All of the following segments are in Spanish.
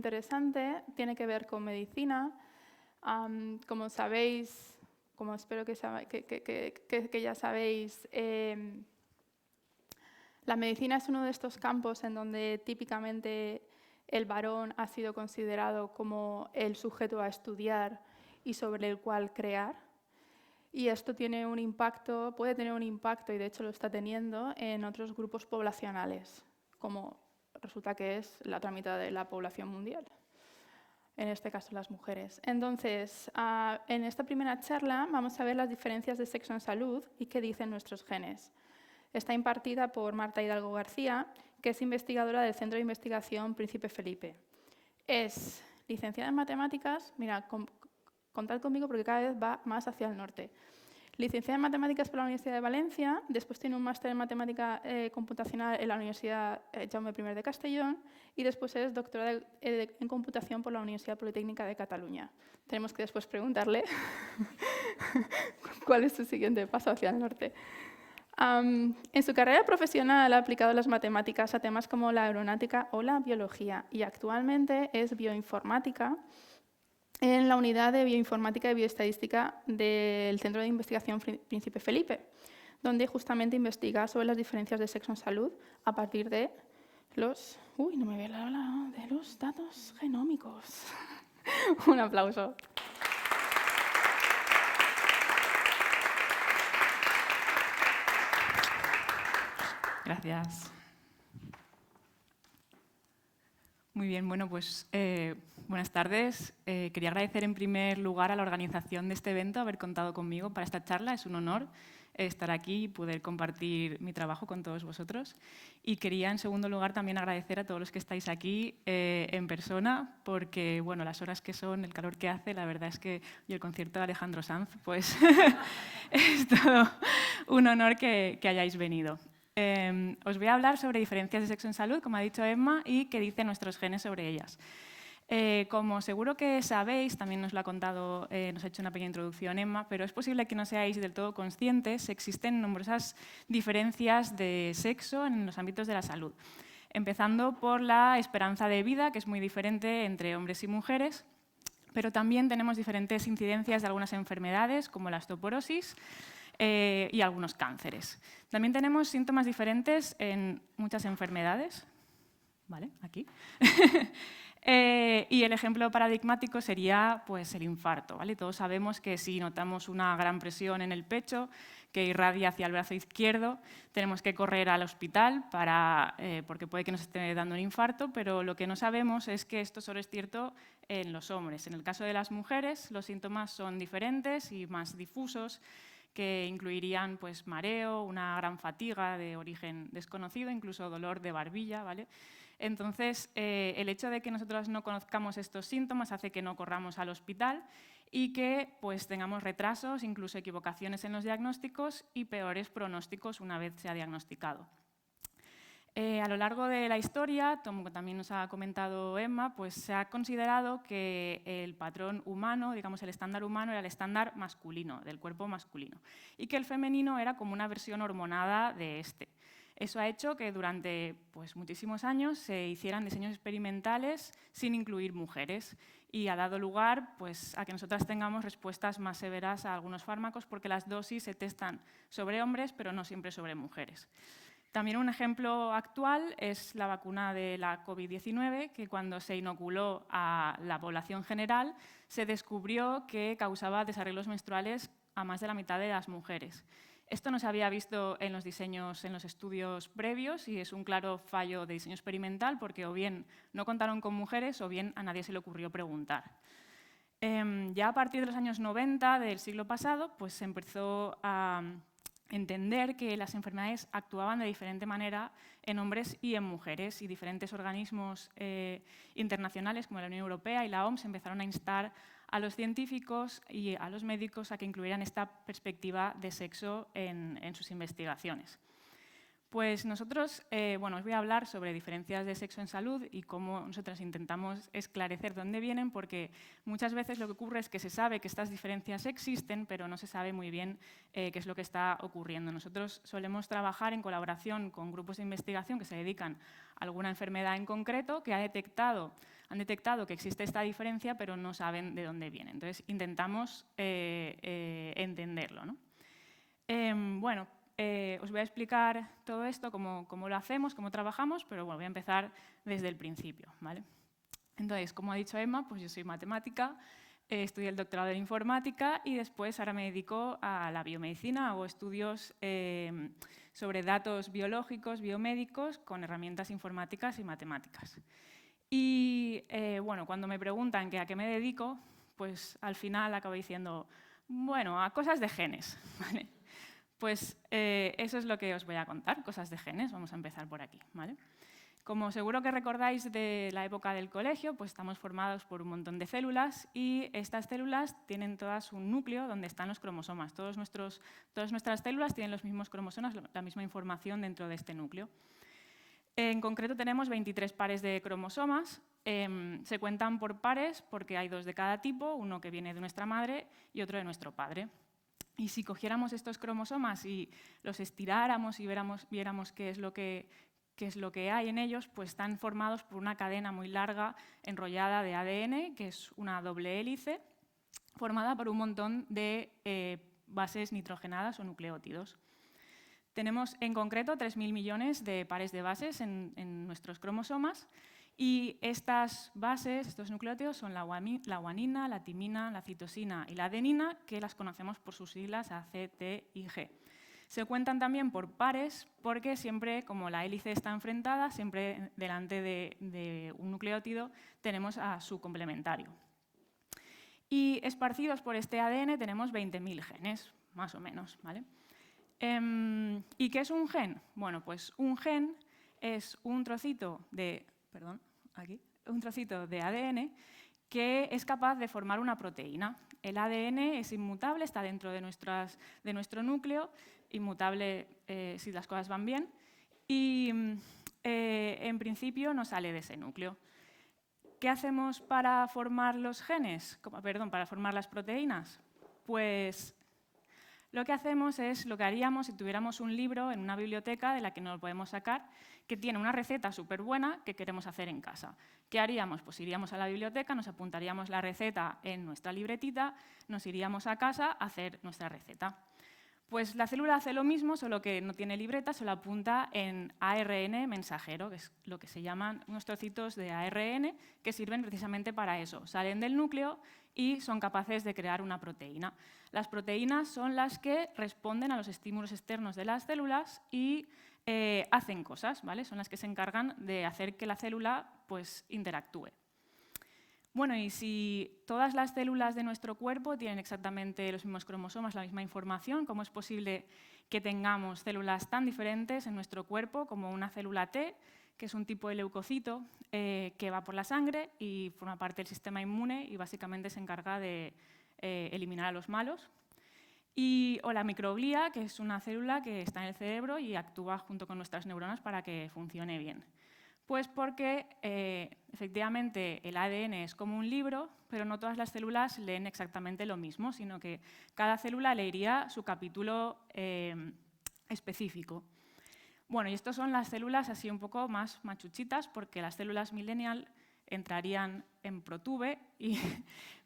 interesante, tiene que ver con medicina. Como sabéis, como espero que ya sabéis, la medicina es uno de estos campos en donde típicamente el varón ha sido considerado como el sujeto a estudiar y sobre el cual crear. Y esto tiene un impacto, puede tener un impacto, y de hecho lo está teniendo, en otros grupos poblacionales, como resulta que es la otra mitad de la población mundial, en este caso las mujeres. Entonces, en esta primera charla vamos a ver las diferencias de sexo en salud y qué dicen nuestros genes. Está impartida por Marta Hidalgo García, que es investigadora del Centro de Investigación Príncipe Felipe. Es licenciada en matemáticas, mira, contad conmigo porque cada vez va más hacia el norte. Licenciada en matemáticas por la Universidad de Valencia, después tiene un máster en matemática computacional en la Universidad Jaume I de Castellón y después es doctora en computación por la Universidad Politécnica de Cataluña. Tenemos que después preguntarle cuál es su siguiente paso hacia el norte. En su carrera profesional ha aplicado las matemáticas a temas como la aeronáutica o la biología y actualmente es bioinformática en la unidad de bioinformática y bioestadística del Centro de Investigación Príncipe Felipe, donde justamente investiga sobre las diferencias de sexo en salud a partir de los, de los datos genómicos. Un aplauso. Gracias. Muy bien, bueno, pues buenas tardes. Quería agradecer en primer lugar a la organización de este evento haber contado conmigo para esta charla. Es un honor estar aquí y poder compartir mi trabajo con todos vosotros. Y quería, en segundo lugar, también agradecer a todos los que estáis aquí en persona, porque bueno, las horas que son, el calor que hace, la verdad es que y el concierto de Alejandro Sanz, pues es todo un honor que hayáis venido. Os voy a hablar sobre diferencias de sexo en salud, como ha dicho Emma, y qué dicen nuestros genes sobre ellas. Como seguro que sabéis, también nos lo ha contado, nos ha hecho una pequeña introducción Emma, pero es posible que no seáis del todo conscientes, existen numerosas diferencias de sexo en los ámbitos de la salud. Empezando por la esperanza de vida, que es muy diferente entre hombres y mujeres, pero también tenemos diferentes incidencias de algunas enfermedades, como la osteoporosis, y algunos cánceres. También tenemos síntomas diferentes en muchas enfermedades. ¿Vale? Aquí. Y el ejemplo paradigmático sería pues, el infarto. ¿Vale? Todos sabemos que si notamos una gran presión en el pecho que irradia hacia el brazo izquierdo, tenemos que correr al hospital porque puede que nos esté dando un infarto, pero lo que no sabemos es que esto solo es cierto en los hombres. En el caso de las mujeres, los síntomas son diferentes y más difusos, que incluirían pues, mareo, una gran fatiga de origen desconocido, incluso dolor de barbilla. ¿Vale? Entonces, el hecho de que nosotros no conozcamos estos síntomas hace que no corramos al hospital y que pues, tengamos retrasos, incluso equivocaciones en los diagnósticos y peores pronósticos una vez se ha diagnosticado. A lo largo de la historia, como también nos ha comentado Emma, pues se ha considerado que el patrón humano, digamos el estándar humano, era el estándar masculino, del cuerpo masculino, y que el femenino era como una versión hormonada de este. Eso ha hecho que durante pues, muchísimos años se hicieran diseños experimentales sin incluir mujeres y ha dado lugar pues, a que nosotras tengamos respuestas más severas a algunos fármacos porque las dosis se testan sobre hombres pero no siempre sobre mujeres. También un ejemplo actual es la vacuna de la COVID-19, que cuando se inoculó a la población general se descubrió que causaba desarreglos menstruales a más de la mitad de las mujeres. Esto no se había visto en los diseños, en los estudios previos y es un claro fallo de diseño experimental porque o bien no contaron con mujeres o bien a nadie se le ocurrió preguntar. Ya a partir de los años 90 del siglo pasado pues se empezó a entender que las enfermedades actuaban de diferente manera en hombres y en mujeres y diferentes organismos internacionales como la Unión Europea y la OMS empezaron a instar a los científicos y a los médicos a que incluyeran esta perspectiva de sexo en sus investigaciones. Pues nosotros, bueno, os voy a hablar sobre diferencias de sexo en salud y cómo nosotras intentamos esclarecer dónde vienen, porque muchas veces lo que ocurre es que se sabe que estas diferencias existen, pero no se sabe muy bien qué es lo que está ocurriendo. Nosotros solemos trabajar en colaboración con grupos de investigación que se dedican a alguna enfermedad en concreto que han detectado que existe esta diferencia, pero no saben de dónde viene. Entonces, intentamos entenderlo, ¿no? Bueno, os voy a explicar todo esto, cómo lo hacemos, cómo trabajamos, pero bueno, voy a empezar desde el principio, ¿vale? Entonces, como ha dicho Emma, pues yo soy matemática, estudié el doctorado en informática y después ahora me dedico a la biomedicina, hago estudios sobre datos biológicos, biomédicos, con herramientas informáticas y matemáticas. Y bueno, cuando me preguntan a qué me dedico, pues al final acabo diciendo, bueno, a cosas de genes, ¿vale? Pues eso es lo que os voy a contar, cosas de genes. Vamos a empezar por aquí, ¿vale? Como seguro que recordáis de la época del colegio, pues estamos formados por un montón de células y estas células tienen todas un núcleo donde están los cromosomas. Todas nuestras células tienen los mismos cromosomas, la misma información dentro de este núcleo. En concreto tenemos 23 pares de cromosomas. Se cuentan por pares porque hay 2 de cada tipo, uno que viene de nuestra madre y otro de nuestro padre. Y si cogiéramos estos cromosomas y los estiráramos y viéramos qué es lo que hay en ellos, pues están formados por una cadena muy larga enrollada de ADN, que es una doble hélice, formada por un montón de bases nitrogenadas o nucleótidos. Tenemos en concreto 3.000 millones de pares de bases en nuestros cromosomas. Y estas bases, estos nucleótidos, son la guanina, la timina, la citosina y la adenina, que las conocemos por sus siglas A, C, T y G. Se cuentan también por pares porque siempre, como la hélice está enfrentada, siempre delante de un nucleótido tenemos a su complementario. Y esparcidos por este ADN tenemos 20.000 genes, más o menos, ¿vale? ¿Y qué es un gen? Bueno, pues un gen es un trocito de ADN que es capaz de formar una proteína. El ADN es inmutable, está dentro de nuestro núcleo, inmutable si las cosas van bien, y en principio no sale de ese núcleo. ¿Qué hacemos para formar los genes? Para formar las proteínas. Pues lo que hacemos es lo que haríamos si tuviéramos un libro en una biblioteca de la que no lo podemos sacar, que tiene una receta súper buena que queremos hacer en casa. ¿Qué haríamos? Pues iríamos a la biblioteca, nos apuntaríamos la receta en nuestra libretita, nos iríamos a casa a hacer nuestra receta. Pues la célula hace lo mismo, solo que no tiene libreta, se lo apunta en ARN mensajero, que es lo que se llaman unos trocitos de ARN que sirven precisamente para eso. Salen del núcleo y son capaces de crear una proteína. Las proteínas son las que responden a los estímulos externos de las células y hacen cosas, ¿vale? Son las que se encargan de hacer que la célula pues, interactúe. Bueno, y si todas las células de nuestro cuerpo tienen exactamente los mismos cromosomas, la misma información, ¿cómo es posible que tengamos células tan diferentes en nuestro cuerpo como una célula T, que es un tipo de leucocito que va por la sangre y forma parte del sistema inmune y básicamente se encarga de eliminar a los malos? O la microglía, que es una célula que está en el cerebro y actúa junto con nuestras neuronas para que funcione bien. Pues porque efectivamente el ADN es como un libro, pero no todas las células leen exactamente lo mismo, sino que cada célula leería su capítulo específico. Bueno, y estas son las células así un poco más machuchitas, porque las células millennial entrarían en ProTube y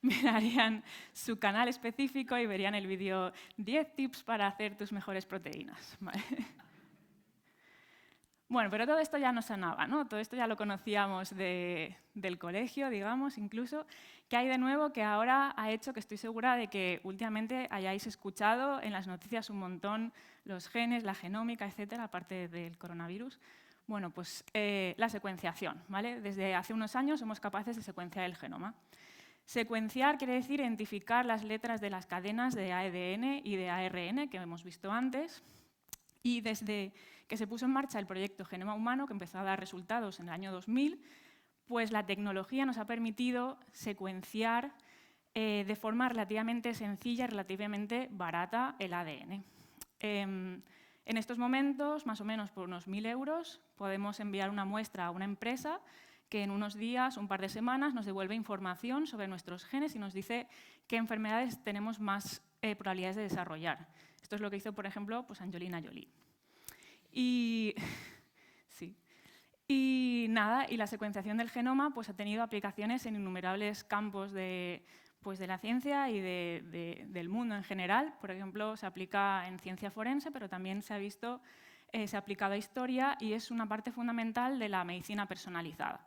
mirarían su canal específico y verían el vídeo 10 tips para hacer tus mejores proteínas, ¿vale? Bueno, pero todo esto ya nos sonaba, ¿no? Todo esto ya lo conocíamos del colegio, digamos, incluso. ¿Qué hay de nuevo que ahora ha hecho que estoy segura de que últimamente hayáis escuchado en las noticias un montón los genes, la genómica, etcétera, aparte del coronavirus? Bueno, pues la secuenciación, ¿vale? Desde hace unos años somos capaces de secuenciar el genoma. Secuenciar quiere decir identificar las letras de las cadenas de ADN y de ARN que hemos visto antes. Y desde que se puso en marcha el proyecto Genoma Humano, que empezó a dar resultados en el año 2000, pues la tecnología nos ha permitido secuenciar de forma relativamente sencilla y relativamente barata el ADN. En estos momentos, más o menos por unos 1.000 euros, podemos enviar una muestra a una empresa que en unos días, un par de semanas, nos devuelve información sobre nuestros genes y nos dice qué enfermedades tenemos más probabilidades de desarrollar. Esto es lo que hizo, por ejemplo, pues Angelina Jolie. Y, sí. Y nada, y la secuenciación del genoma pues, ha tenido aplicaciones en innumerables campos de la ciencia y del mundo en general. Por ejemplo, se aplica en ciencia forense, pero también se ha aplicado a historia y es una parte fundamental de la medicina personalizada.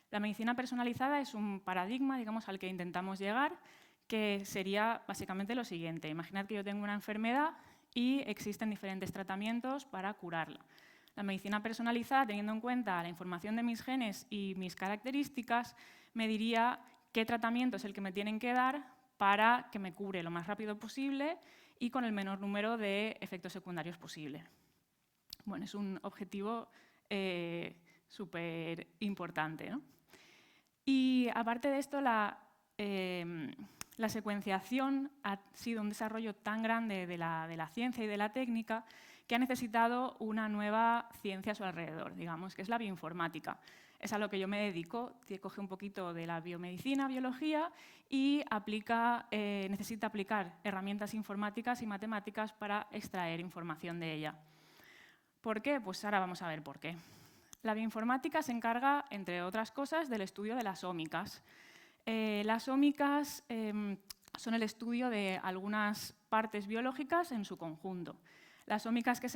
La medicina personalizada es un paradigma, digamos, al que intentamos llegar, que sería básicamente lo siguiente. Imaginad que yo tengo una enfermedad y existen diferentes tratamientos para curarla. La medicina personalizada, teniendo en cuenta la información de mis genes y mis características, me diría qué tratamiento es el que me tienen que dar para que me cure lo más rápido posible y con el menor número de efectos secundarios posible. Bueno, es un objetivo súper importante, ¿no? Y aparte de esto, la secuenciación ha sido un desarrollo tan grande de la ciencia y de la técnica que ha necesitado una nueva ciencia a su alrededor, digamos, que es la bioinformática. Es a lo que yo me dedico, que coge un poquito de la biomedicina, biología, y necesita aplicar herramientas informáticas y matemáticas para extraer información de ella. ¿Por qué? Pues ahora vamos a ver por qué. La bioinformática se encarga, entre otras cosas, del estudio de las ómicas. Las ómicas son el estudio de algunas partes biológicas en su conjunto. Las ómicas que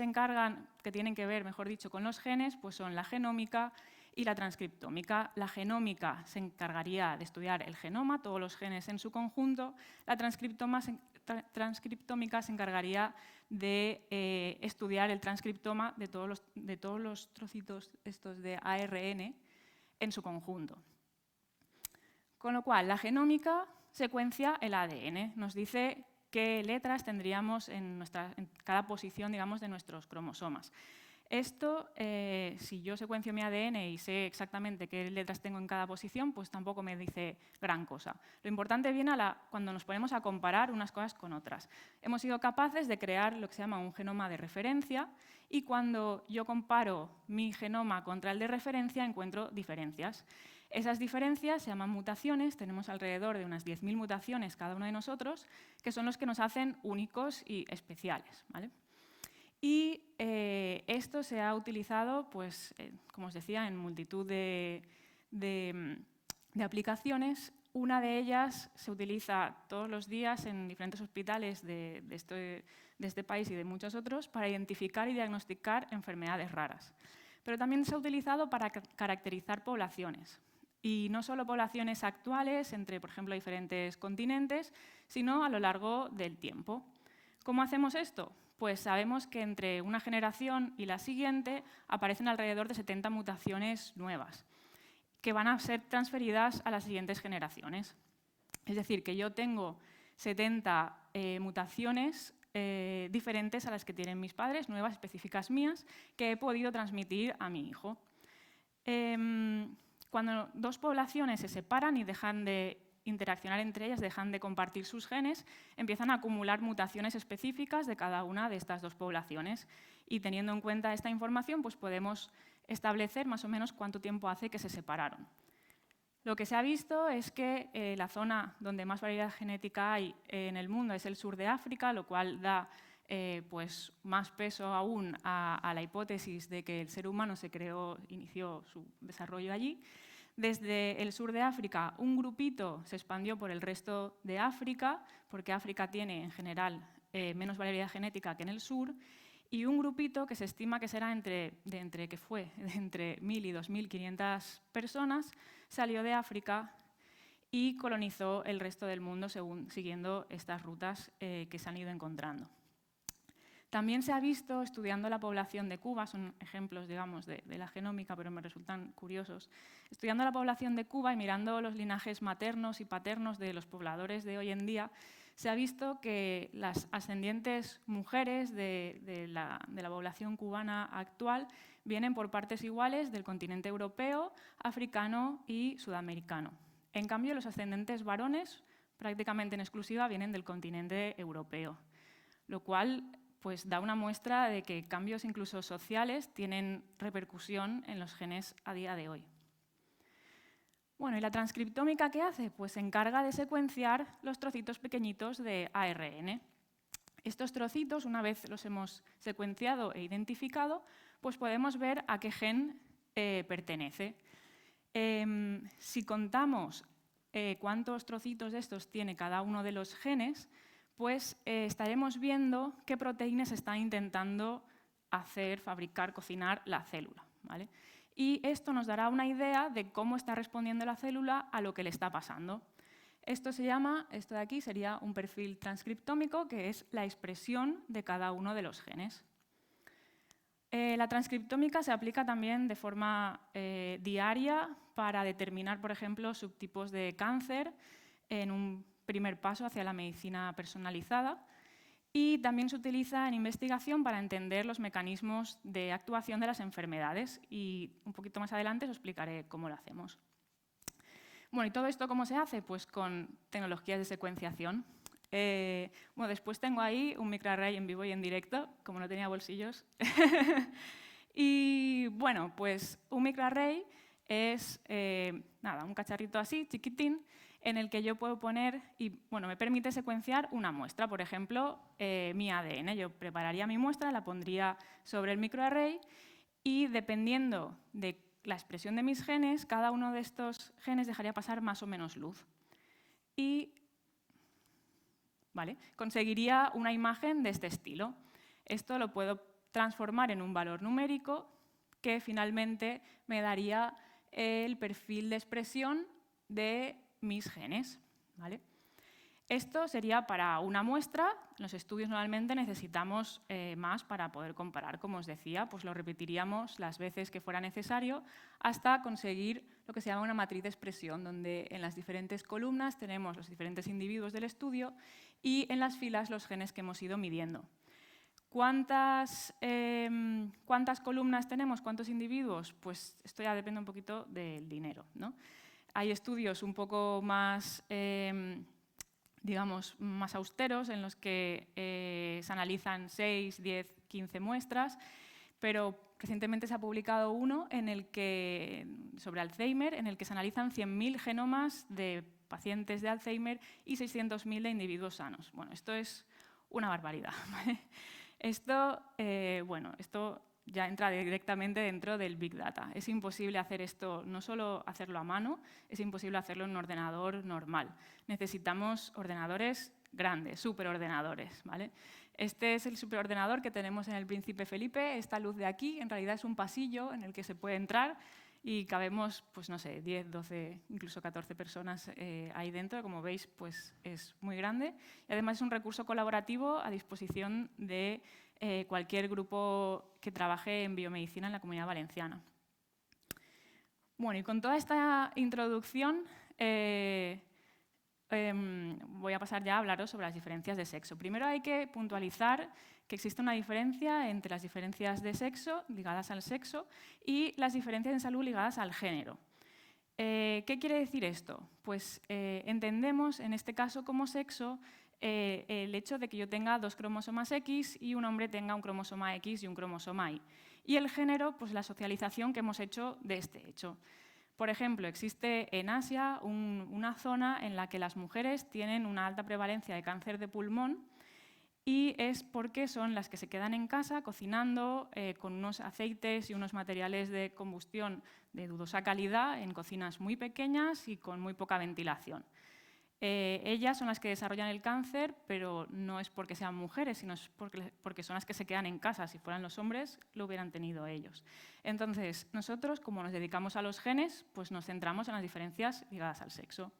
tienen que ver, mejor dicho, con los genes, pues son la genómica y la transcriptómica. La genómica se encargaría de estudiar el genoma, todos los genes en su conjunto. La transcriptómica se encargaría de estudiar el transcriptoma de todos los trocitos estos de ARN en su conjunto. Con lo cual, la genómica secuencia el ADN, nos dice qué letras tendríamos en cada posición, digamos, de nuestros cromosomas. Esto, si yo secuencio mi ADN y sé exactamente qué letras tengo en cada posición, pues tampoco me dice gran cosa. Lo importante viene cuando nos ponemos a comparar unas cosas con otras. Hemos sido capaces de crear lo que se llama un genoma de referencia y cuando yo comparo mi genoma contra el de referencia encuentro diferencias. Esas diferencias se llaman mutaciones, tenemos alrededor de unas 10.000 mutaciones cada uno de nosotros, que son los que nos hacen únicos y especiales, ¿vale? Y esto se ha utilizado, pues, como os decía, en multitud de aplicaciones. Una de ellas se utiliza todos los días en diferentes hospitales de este país y de muchos otros para identificar y diagnosticar enfermedades raras. Pero también se ha utilizado para caracterizar poblaciones. Y no solo poblaciones actuales entre, por ejemplo, diferentes continentes, sino a lo largo del tiempo. ¿Cómo hacemos esto? Pues sabemos que entre una generación y la siguiente aparecen alrededor de 70 mutaciones nuevas que van a ser transferidas a las siguientes generaciones. Es decir, que yo tengo 70 mutaciones diferentes a las que tienen mis padres, nuevas, específicas mías, que he podido transmitir a mi hijo. Cuando dos poblaciones se separan y dejan de interaccionar entre ellas, dejan de compartir sus genes, empiezan a acumular mutaciones específicas de cada una de estas dos poblaciones. Y teniendo en cuenta esta información, pues podemos establecer más o menos cuánto tiempo hace que se separaron. Lo que se ha visto es que la zona donde más variedad genética hay en el mundo es el sur de África, lo cual da pues más peso aún a la hipótesis de que el ser humano inició su desarrollo allí. Desde el sur de África, un grupito se expandió por el resto de África, porque África tiene en general menos variedad genética que en el sur, y un grupito que se estima que será entre 1.000 y 2.500 personas, salió de África y colonizó el resto del mundo siguiendo estas rutas que se han ido encontrando. También se ha visto, estudiando la población de Cuba, son ejemplos, digamos, de la genómica, pero me resultan curiosos, estudiando la población de Cuba y mirando los linajes maternos y paternos de los pobladores de hoy en día, se ha visto que las ascendientes mujeres de la población cubana actual vienen por partes iguales del continente europeo, africano y sudamericano. En cambio, los ascendentes varones, prácticamente en exclusiva, vienen del continente europeo, lo cual pues da una muestra de que cambios incluso sociales tienen repercusión en los genes a día de hoy. Bueno, ¿y la transcriptómica qué hace? Pues se encarga de secuenciar los trocitos pequeñitos de ARN. Estos trocitos, una vez los hemos secuenciado e identificado, pues podemos ver a qué gen pertenece. Si contamos cuántos trocitos de estos tiene cada uno de los genes, pues estaremos viendo qué proteínas están intentando hacer, fabricar, cocinar la célula, ¿vale? Y esto nos dará una idea de cómo está respondiendo la célula a lo que le está pasando. Esto de aquí sería un perfil transcriptómico, que es la expresión de cada uno de los genes. La transcriptómica se aplica también de forma diaria para determinar, por ejemplo, subtipos de cáncer en un primer paso hacia la medicina personalizada. Y también se utiliza en investigación para entender los mecanismos de actuación de las enfermedades. Y un poquito más adelante os explicaré cómo lo hacemos. Bueno, ¿y todo esto cómo se hace? Pues con tecnologías de secuenciación. Bueno, después tengo ahí un microarray en vivo y en directo, como no tenía bolsillos. Y bueno, pues un microarray es un cacharrito así, chiquitín, en el que yo puedo poner y bueno, me permite secuenciar una muestra, por ejemplo, mi ADN. Yo prepararía mi muestra, la pondría sobre el microarray y dependiendo de la expresión de mis genes, cada uno de estos genes dejaría pasar más o menos luz. Y conseguiría una imagen de este estilo. Esto lo puedo transformar en un valor numérico que finalmente me daría el perfil de expresión de mis genes, ¿vale? Esto sería para una muestra. En los estudios normalmente necesitamos más para poder comparar. Como os decía, pues lo repetiríamos las veces que fuera necesario hasta conseguir lo que se llama una matriz de expresión, donde en las diferentes columnas tenemos los diferentes individuos del estudio y en las filas los genes que hemos ido midiendo. ¿Cuántas columnas tenemos? ¿Cuántos individuos? Pues esto ya depende un poquito del dinero, ¿no? Hay estudios un poco más, digamos, más austeros en los que se analizan 6, 10, 15 muestras, pero recientemente se ha publicado uno sobre Alzheimer en el que se analizan 100.000 genomas de pacientes de Alzheimer y 600.000 de individuos sanos. Bueno, esto es una barbaridad, ¿vale? Esto ya entra directamente dentro del Big Data. Es imposible hacer esto, no solo hacerlo a mano, es imposible hacerlo en un ordenador normal. Necesitamos ordenadores grandes, superordenadores, ¿vale? Este es el superordenador que tenemos en el Príncipe Felipe. Esta luz de aquí en realidad es un pasillo en el que se puede entrar y cabemos, pues no sé, 10, 12, incluso 14 personas ahí dentro. Como veis, pues es muy grande. Y además es un recurso colaborativo a disposición de cualquier grupo que trabaje en biomedicina en la Comunidad Valenciana. Bueno, y con toda esta introducción voy a pasar ya a hablaros sobre las diferencias de sexo. Primero hay que puntualizar que existe una diferencia entre las diferencias de sexo ligadas al sexo y las diferencias en salud ligadas al género. ¿Qué quiere decir esto? Pues entendemos en este caso como sexo el hecho de que yo tenga 2 cromosomas X y un hombre tenga un cromosoma X y un cromosoma Y. Y el género, pues la socialización que hemos hecho de este hecho. Por ejemplo, existe en Asia una zona en la que las mujeres tienen una alta prevalencia de cáncer de pulmón y es porque son las que se quedan en casa cocinando con unos aceites y unos materiales de combustión de dudosa calidad en cocinas muy pequeñas y con muy poca ventilación. Ellas son las que desarrollan el cáncer, pero no es porque sean mujeres, sino es porque son las que se quedan en casa. Si fueran los hombres, lo hubieran tenido ellos. Entonces, nosotros, como nos dedicamos a los genes, pues nos centramos en las diferencias ligadas al sexo.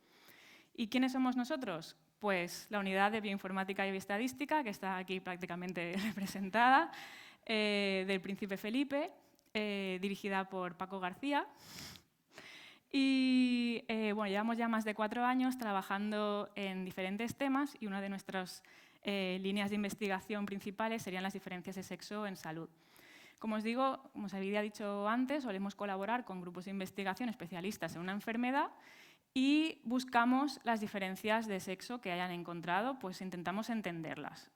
¿Y quiénes somos nosotros? Pues la unidad de bioinformática y bioestadística, que está aquí prácticamente representada, del Príncipe Felipe, dirigida por Paco García. Y bueno, llevamos ya más de 4 años trabajando en diferentes temas y una de nuestras líneas de investigación principales serían las diferencias de sexo en salud. Como os digo, como os había dicho antes, solemos colaborar con grupos de investigación especialistas en una enfermedad y buscamos las diferencias de sexo que hayan encontrado, pues intentamos entenderlas.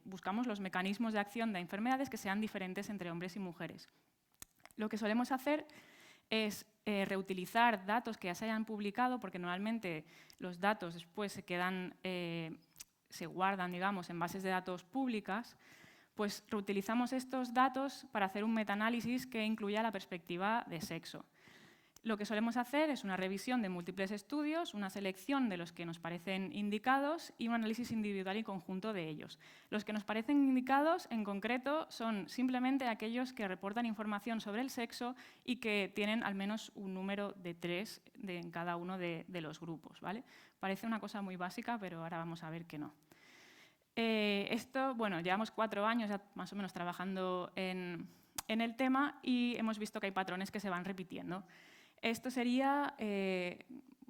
Buscamos los mecanismos de acción de enfermedades que sean diferentes entre hombres y mujeres. Lo que solemos hacer es reutilizar datos que ya se hayan publicado, porque normalmente los datos después se guardan, digamos, en bases de datos públicas. Pues reutilizamos estos datos para hacer un metaanálisis que incluya la perspectiva de sexo. Lo que solemos hacer es una revisión de múltiples estudios, una selección de los que nos parecen indicados y un análisis individual y conjunto de ellos. Los que nos parecen indicados, en concreto, son simplemente aquellos que reportan información sobre el sexo y que tienen al menos un número de 3 en cada uno de los grupos, ¿vale? Parece una cosa muy básica, pero ahora vamos a ver que no. Bueno, llevamos 4 años ya más o menos trabajando en el tema y hemos visto que hay patrones que se van repitiendo. Esto sería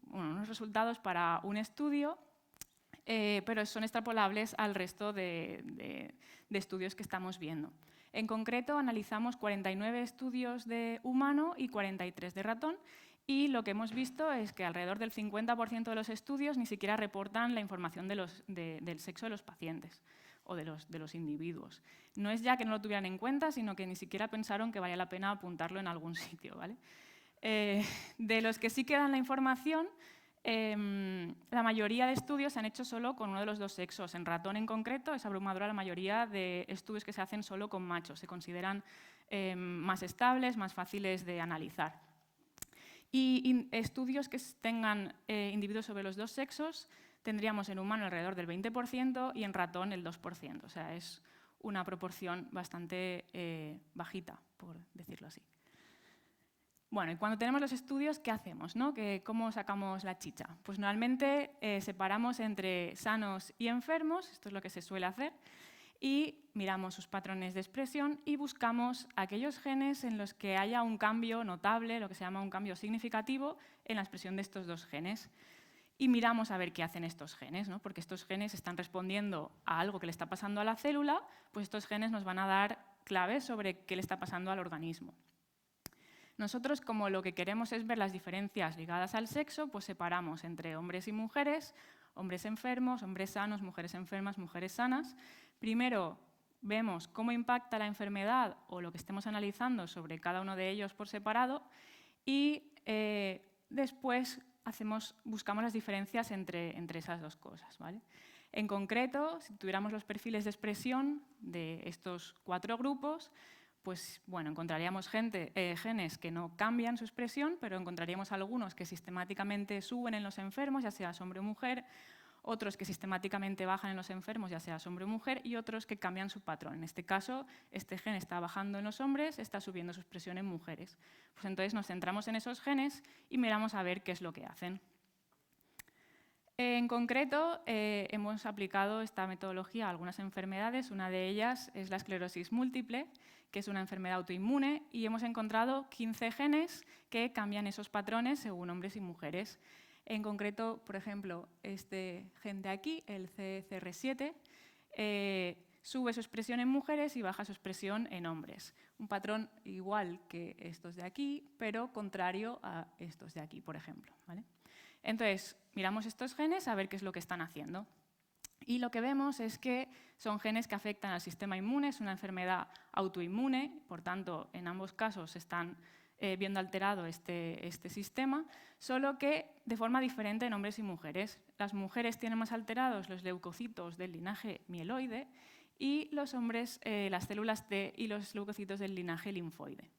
unos resultados para un estudio, pero son extrapolables al resto de estudios que estamos viendo. En concreto, analizamos 49 estudios de humano y 43 de ratón, y lo que hemos visto es que alrededor del 50% de los estudios ni siquiera reportan la información del sexo de los pacientes o de los individuos. No es ya que no lo tuvieran en cuenta, sino que ni siquiera pensaron que valía la pena apuntarlo en algún sitio, ¿vale? De los que sí quedan la información, la mayoría de estudios se han hecho solo con uno de los dos sexos. En ratón, en concreto, es abrumadora la mayoría de estudios que se hacen solo con machos. Se consideran más estables, más fáciles de analizar. Y estudios que tengan individuos sobre los dos sexos, tendríamos en humano alrededor del 20% y en ratón el 2%. O sea, es una proporción bastante bajita, por decirlo así. Bueno, y cuando tenemos los estudios, ¿qué hacemos, no? ¿Cómo sacamos la chicha? Pues normalmente separamos entre sanos y enfermos, esto es lo que se suele hacer, y miramos sus patrones de expresión y buscamos aquellos genes en los que haya un cambio notable, lo que se llama un cambio significativo, en la expresión de estos dos genes. Y miramos a ver qué hacen estos genes, ¿no? Porque estos genes están respondiendo a algo que le está pasando a la célula, pues estos genes nos van a dar claves sobre qué le está pasando al organismo. Nosotros, como lo que queremos es ver las diferencias ligadas al sexo, pues separamos entre hombres y mujeres, hombres enfermos, hombres sanos, mujeres enfermas, mujeres sanas. Primero vemos cómo impacta la enfermedad o lo que estemos analizando sobre cada uno de ellos por separado y después buscamos las diferencias entre esas dos cosas, ¿vale? En concreto, si tuviéramos los perfiles de expresión de estos 4 grupos, pues bueno, encontraríamos genes que no cambian su expresión, pero encontraríamos algunos que sistemáticamente suben en los enfermos, ya sea hombre o mujer, otros que sistemáticamente bajan en los enfermos, ya sea hombre o mujer, y otros que cambian su patrón. En este caso, este gen está bajando en los hombres, está subiendo su expresión en mujeres. Pues entonces nos centramos en esos genes y miramos a ver qué es lo que hacen. En concreto, hemos aplicado esta metodología a algunas enfermedades. Una de ellas es la esclerosis múltiple, que es una enfermedad autoinmune, y hemos encontrado 15 genes que cambian esos patrones según hombres y mujeres. En concreto, por ejemplo, este gen de aquí, el CCR7, sube su expresión en mujeres y baja su expresión en hombres. Un patrón igual que estos de aquí, pero contrario a estos de aquí, por ejemplo, ¿vale? Entonces, miramos estos genes a ver qué es lo que están haciendo. Y lo que vemos es que son genes que afectan al sistema inmune, es una enfermedad autoinmune, por tanto, en ambos casos se están viendo alterado este sistema, solo que de forma diferente en hombres y mujeres. Las mujeres tienen más alterados los leucocitos del linaje mieloide y los hombres las células T y los leucocitos del linaje linfoide.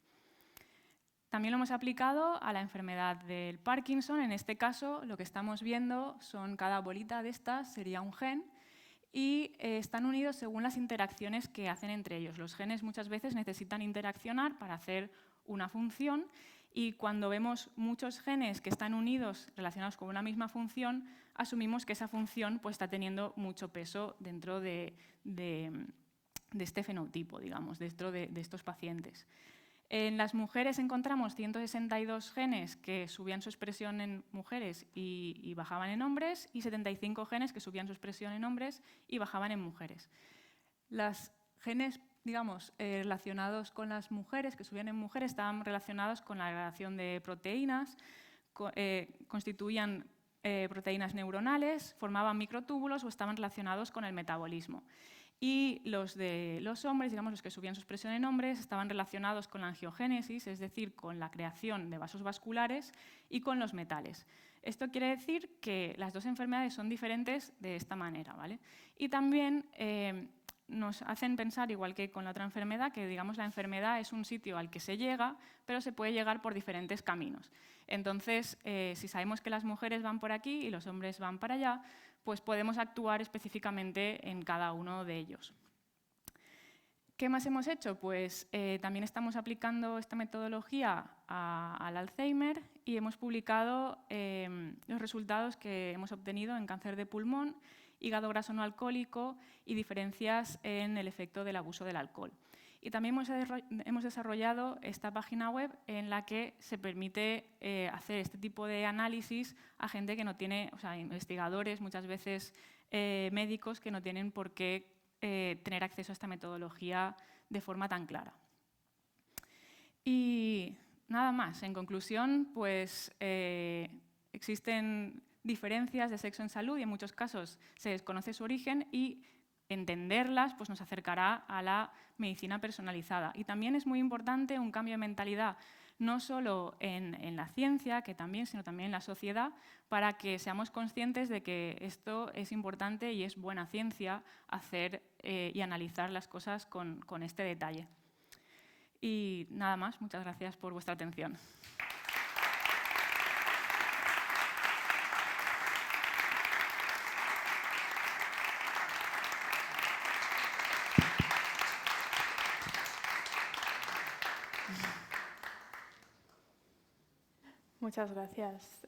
También lo hemos aplicado a la enfermedad del Parkinson. En este caso, lo que estamos viendo son cada bolita de estas, sería un gen, y están unidos según las interacciones que hacen entre ellos. Los genes muchas veces necesitan interaccionar para hacer una función, y cuando vemos muchos genes que están unidos relacionados con una misma función, asumimos que esa función pues, está teniendo mucho peso dentro de este fenotipo, digamos, dentro de estos pacientes. En las mujeres encontramos 162 genes que subían su expresión en mujeres y bajaban en hombres, y 75 genes que subían su expresión en hombres y bajaban en mujeres. Los genes, digamos, relacionados con las mujeres, que subían en mujeres, estaban relacionados con la agregación de proteínas, constituían proteínas neuronales, formaban microtúbulos o estaban relacionados con el metabolismo. Y los de los hombres, digamos los que subían su expresión en hombres, estaban relacionados con la angiogénesis, es decir, con la creación de vasos vasculares y con los metales. Esto quiere decir que las dos enfermedades son diferentes de esta manera, ¿vale? Y también nos hacen pensar, igual que con la otra enfermedad, que digamos la enfermedad es un sitio al que se llega, pero se puede llegar por diferentes caminos. Entonces, si sabemos que las mujeres van por aquí y los hombres van para allá, pues podemos actuar específicamente en cada uno de ellos. ¿Qué más hemos hecho? Pues también estamos aplicando esta metodología al Alzheimer y hemos publicado los resultados que hemos obtenido en cáncer de pulmón, hígado graso no alcohólico y diferencias en el efecto del abuso del alcohol. Y también hemos desarrollado esta página web en la que se permite hacer este tipo de análisis a gente que no tiene, o sea, investigadores, muchas veces médicos, que no tienen por qué tener acceso a esta metodología de forma tan clara. Y nada más. En conclusión, pues existen diferencias de sexo en salud y en muchos casos se desconoce su origen y entenderlas pues, nos acercará a la medicina personalizada. Y también es muy importante un cambio de mentalidad, no solo en la ciencia, que también, sino también en la sociedad, para que seamos conscientes de que esto es importante y es buena ciencia hacer y analizar las cosas con este detalle. Y nada más, muchas gracias por vuestra atención. Muchas gracias.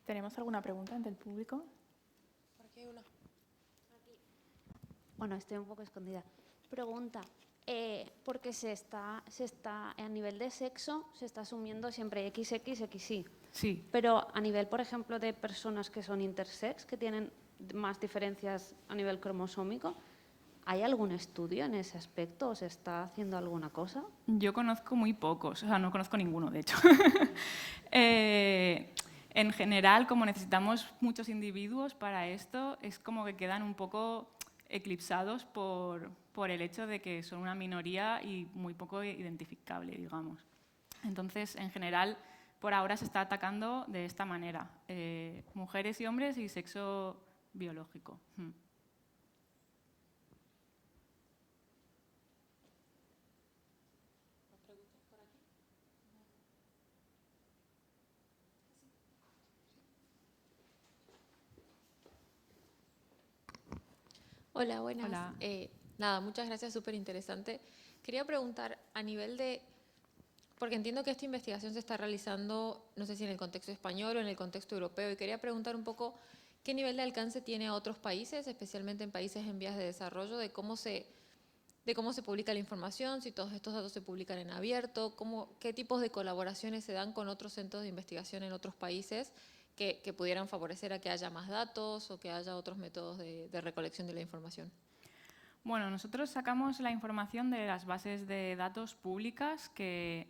¿Tenemos alguna pregunta del público? Por aquí hay una. Bueno, estoy un poco escondida. Pregunta, porque se está a nivel de sexo se está asumiendo siempre XX, XY. Sí. Pero a nivel, por ejemplo, de personas que son intersex, que tienen más diferencias a nivel cromosómico, ¿hay algún estudio en ese aspecto? ¿O se está haciendo alguna cosa? Yo conozco muy pocos, o sea, no conozco ninguno, de hecho. En general, como necesitamos muchos individuos para esto, es como que quedan un poco eclipsados por el hecho de que son una minoría y muy poco identificable, digamos. Entonces, en general, por ahora se está atacando de esta manera. Mujeres y hombres y sexo biológico. Hola, buenas. Hola. Nada, muchas gracias, súper interesante. Quería preguntar a nivel de, porque entiendo que esta investigación se está realizando, no sé si en el contexto español o en el contexto europeo, y quería preguntar un poco qué nivel de alcance tiene a otros países, especialmente en países en vías de desarrollo, de cómo se publica la información, si todos estos datos se publican en abierto, qué tipos de colaboraciones se dan con otros centros de investigación en otros países que pudieran favorecer a que haya más datos o que haya otros métodos de recolección de la información. Bueno, nosotros sacamos la información de las bases de datos públicas que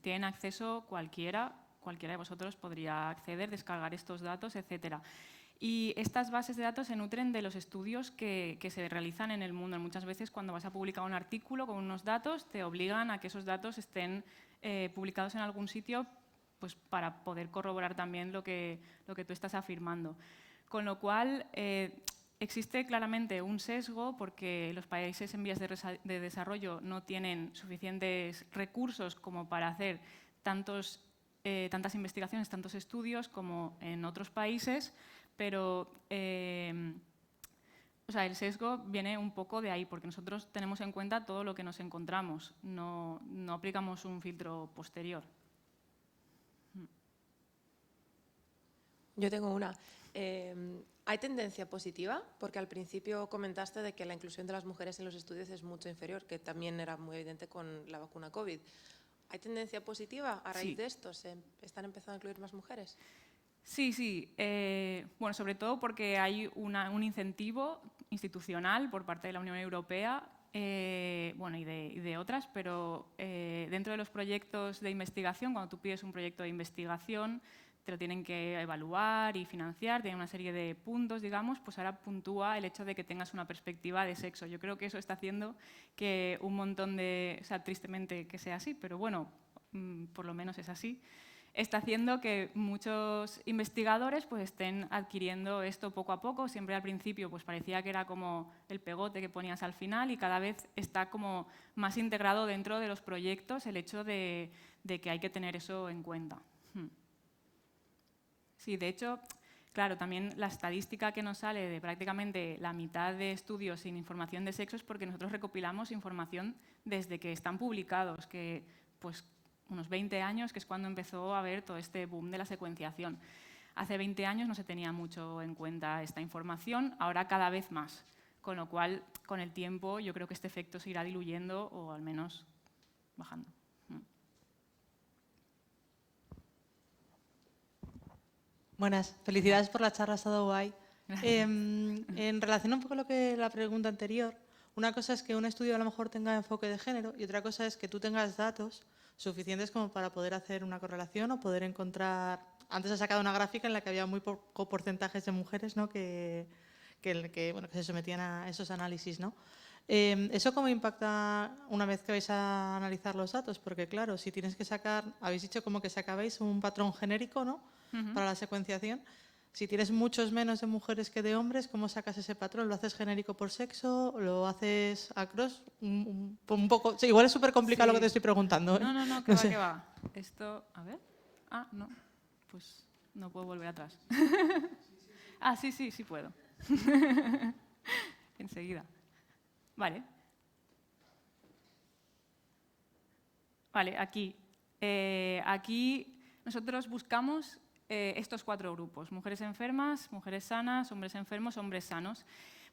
tienen acceso cualquiera de vosotros podría acceder, descargar estos datos, etcétera. Y estas bases de datos se nutren de los estudios que se realizan en el mundo. Muchas veces cuando vas a publicar un artículo con unos datos, te obligan a que esos datos estén publicados en algún sitio pues, para poder corroborar también lo que tú estás afirmando. Con lo cual, existe claramente un sesgo porque los países en vías de desarrollo no tienen suficientes recursos como para hacer tantas investigaciones, tantos estudios como en otros países, pero o sea, el sesgo viene un poco de ahí, porque nosotros tenemos en cuenta todo lo que nos encontramos, no aplicamos un filtro posterior. Yo tengo una. ¿Hay tendencia positiva? Porque al principio comentaste de que la inclusión de las mujeres en los estudios es mucho inferior, que también era muy evidente con la vacuna COVID. ¿Hay tendencia positiva a raíz de esto? ¿Se están empezando a incluir más mujeres? Sí, sí. Bueno, sobre todo porque hay un incentivo institucional por parte de la Unión Europea bueno, y de otras, pero dentro de los proyectos de investigación, cuando tú pides un proyecto de investigación, te lo tienen que evaluar y financiar, tiene una serie de puntos, digamos, pues ahora puntúa el hecho de que tengas una perspectiva de sexo. Yo creo que eso está haciendo que un montón de, o sea, tristemente que sea así, pero bueno, por lo menos es así, está haciendo que muchos investigadores pues estén adquiriendo esto poco a poco. Siempre al principio pues parecía que era como el pegote que ponías al final y cada vez está como más integrado dentro de los proyectos el hecho de que hay que tener eso en cuenta. Sí, de hecho, claro, también la estadística que nos sale de prácticamente la mitad de estudios sin información de sexo es porque nosotros recopilamos información desde que están publicados, que pues unos 20 años, que es cuando empezó a haber todo este boom de la secuenciación. Hace 20 años no se tenía mucho en cuenta esta información, ahora cada vez más, con lo cual, con el tiempo, yo creo que este efecto se irá diluyendo o al menos bajando. Buenas, felicidades por la charla, ha estado guay. En relación un poco a lo que la pregunta anterior, una cosa es que un estudio a lo mejor tenga enfoque de género y otra cosa es que tú tengas datos suficientes como para poder hacer una correlación o poder encontrar... Antes has sacado una gráfica en la que había muy poco porcentajes de mujeres, ¿no? que se sometían a esos análisis, ¿no? ¿Eso cómo impacta una vez que vais a analizar los datos? Porque claro, si tienes que sacar, habéis dicho como que sacabais un patrón genérico, ¿no? Para la secuenciación. Si tienes muchos menos de mujeres que de hombres, ¿cómo sacas ese patrón? ¿Lo haces genérico por sexo? ¿Lo haces a cross? Un poco, sí, igual es súper complicado lo que te estoy preguntando. No, que va. Esto, a ver. Ah, no, pues no puedo volver atrás. Ah, sí puedo. Enseguida. Vale. Vale, aquí. Aquí nosotros buscamos estos 4 grupos: mujeres enfermas, mujeres sanas, hombres enfermos, hombres sanos.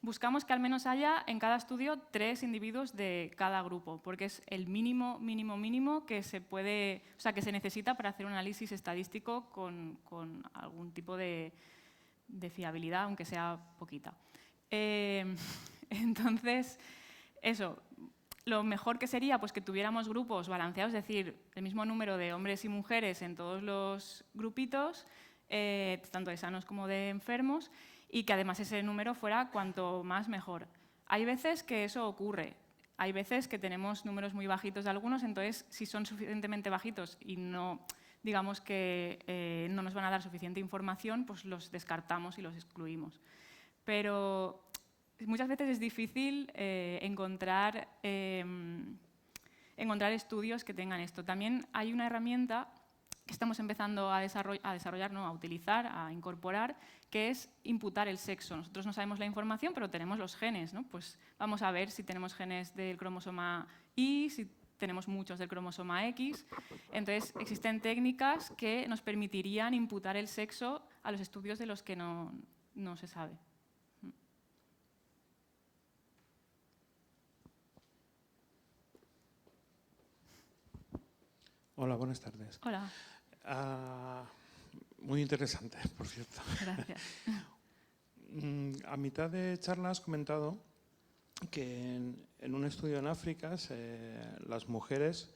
Buscamos que al menos haya en cada estudio 3 individuos de cada grupo, porque es el mínimo que se puede, o sea, que se necesita para hacer un análisis estadístico con algún tipo de fiabilidad, aunque sea poquita. Entonces, eso. Lo mejor que sería pues, que tuviéramos grupos balanceados, es decir, el mismo número de hombres y mujeres en todos los grupitos, tanto de sanos como de enfermos, y que además ese número fuera cuanto más mejor. Hay veces que eso ocurre, hay veces que tenemos números muy bajitos de algunos, entonces si son suficientemente bajitos y no, digamos que no nos van a dar suficiente información, pues los descartamos y los excluimos. Pero muchas veces es difícil encontrar estudios que tengan esto. También hay una herramienta que estamos empezando a desarrollar, no, a utilizar, a incorporar, que es imputar el sexo. Nosotros no sabemos la información, pero tenemos los genes, ¿no? Pues vamos a ver si tenemos genes del cromosoma Y, si tenemos muchos del cromosoma X. Entonces, existen técnicas que nos permitirían imputar el sexo a los estudios de los que no se sabe. Hola, buenas tardes. Hola. Muy interesante, por cierto. Gracias. A mitad de charla has comentado que en un estudio en África las mujeres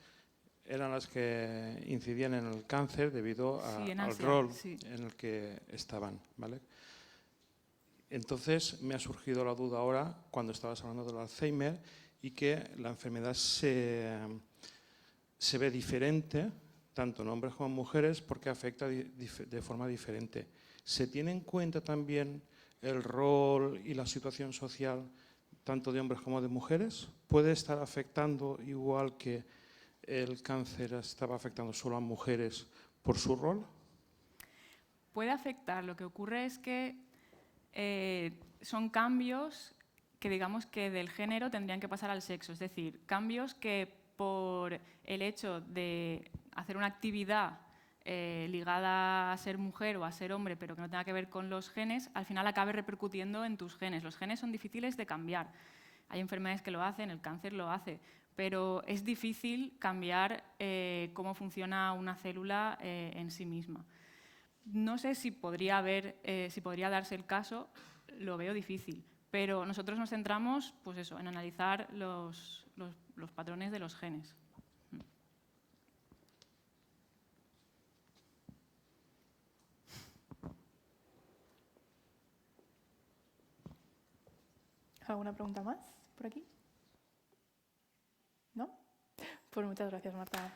eran las que incidían en el cáncer debido al rol en el que estaban, ¿vale? Entonces me ha surgido la duda ahora, cuando estabas hablando del Alzheimer, y que la enfermedad se ve diferente, tanto en hombres como en mujeres, porque afecta de forma diferente. ¿Se tiene en cuenta también el rol y la situación social, tanto de hombres como de mujeres? ¿Puede estar afectando igual que el cáncer estaba afectando solo a mujeres por su rol? Puede afectar. Lo que ocurre es que son cambios que, digamos, que del género tendrían que pasar al sexo. Es decir, cambios que por el hecho de hacer una actividad ligada a ser mujer o a ser hombre, pero que no tenga que ver con los genes, al final acabe repercutiendo en tus genes. Los genes son difíciles de cambiar. Hay enfermedades que lo hacen, el cáncer lo hace, pero es difícil cambiar cómo funciona una célula en sí misma. No sé si podría darse el caso, lo veo difícil, pero nosotros nos centramos pues eso, en analizar los patrones de los genes. ¿Alguna pregunta más por aquí? ¿No? Pues muchas gracias, Marta.